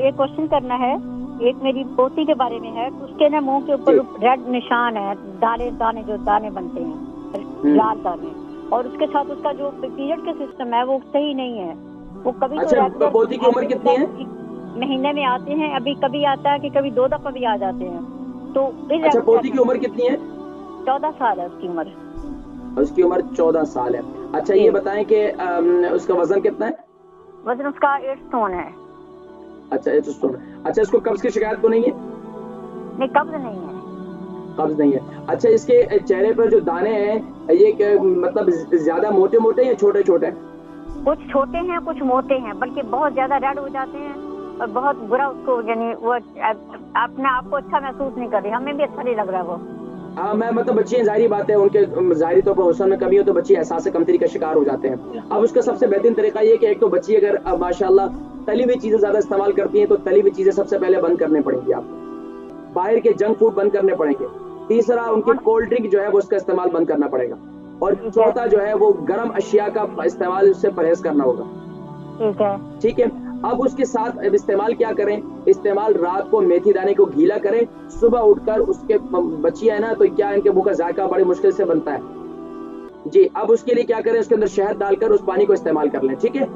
एक क्वेश्चन करना है। एक मेरी पोती के बारे में है, उसके ना मुंह के ऊपर रेड निशान है, दाने दाने जो दाने बनते हैं, लाल दाने, और उसके साथ उसका जो पीरियड का सिस्टम है वो सही नहीं है। वो कभी अच्छा, पोती की उम्र कितनी है? महीने में आते हैं, अभी कभी आता है कि कभी 2 दफा भी आ जाते हैं। तो अच्छा, पोती की उम्र कितनी है? 14 साल है उसकी उम्र। उसकी उम्र 14 साल है। अच्छा, ये बताएं कि उसका वजन कितना है? वजन उसका 8 स्टोन है। अच्छा, 8 स्टोन। अच्छा, इसको कब्ज की शिकायत तो नहीं है? नहीं, कब्ज नहीं है। कब्ज नहीं है। अच्छा, इसके चेहरे पर जो दाने हैं ये मतलब ज्यादा मोटे मोटे या छोटे छोटे? कुछ छोटे हैं, कुछ मोटे हैं, बल्कि बहुत ज्यादा रेड हो जाते हैं और बहुत बुरा उसको, यानी वो अपने आप को अच्छा महसूस नहीं कर रही, हमें भी अच्छा नहीं लग रहा वो। हाँ, मैं मतलब बच्चे जाहिर बात है, उनके जाहिरी तौर पर हुस्न में कमी हो तो बच्चे एहसास कमतरी का शिकार हो जाते हैं। अब उसका सबसे बेहतरीन तरीका ये कि एक तो बच्ची अगर माशाल्लाह तली हुई चीजें ज्यादा इस्तेमाल करती हैं तो तली हुई चीजें सबसे पहले बंद करने पड़ेंगी आपको। बाहर के जंक फूड बंद करने पड़ेंगे। तीसरा, उनकी कोल्ड ड्रिंक जो है वो उसका इस्तेमाल बंद करना पड़ेगा। और चौथा जो है वो गर्म अशिया का इस्तेमाल, उससे परहेज करना होगा। ठीक है। ठीक है। अब उसके साथ अब इस्तेमाल क्या करें? इस्तेमाल रात को मेथी दाने को गीला करें, सुबह उठकर उसके बच्चियां है ना, तो क्या इनके मुंह का जायका बड़ी मुश्किल से बनता है जी। अब उसके लिए क्या करें? उसके अंदर शहद डालकर उस पानी को इस्तेमाल कर लें। ठीक है।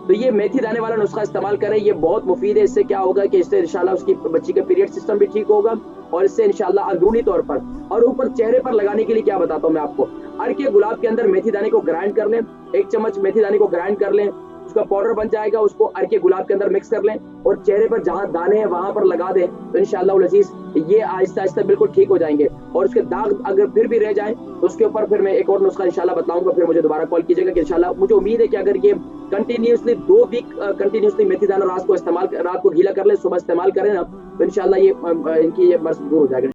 तो ये मेथी दाने वाला नुस्खा इस्तेमाल करें, ये बहुत मुफीद है। इससे क्या होगा कि इससे इंशाल्लाह उसकी बच्ची का पीरियड सिस्टम भी ठीक होगा और इससे इंशाल्लाह अंदरूनी तौर पर और ऊपर चेहरे पर लगाने के लिए क्या बताता हूं मैं आपको। अर्के गुलाब के अंदर मेथी दाने को ग्राइंड कर लें, 1 चम्मच मेथी दाने को ग्राइंड कर लें, उसका पाउडर बन जाएगा, उसको अर्के गुलाब के अंदर मिक्स कर लें और चेहरे पर जहां दाने हैं वहां पर लगा दें, तो इंशाल्लाह उल अजीज ये आहिस्ता आहिस्ता बिल्कुल ठीक हो जाएंगे। और उसके दाग अगर फिर भी रह जाएं तो उसके ऊपर फिर मैं एक और नुस्खा इंशाल्लाह बताऊंगा, फिर मुझे दोबारा कॉल कीजिएगा कि इंशाल्लाह मुझे उम्मीद है कि अगर ये कंटिन्यूसली 2 वीक कंटिन्यूसली मेथी दाना रात को गीला कर ले, सुबह इस्तेमाल करें ना, तो इंशाल्लाह ये इनकी ये मर्ज दूर हो जाएगा।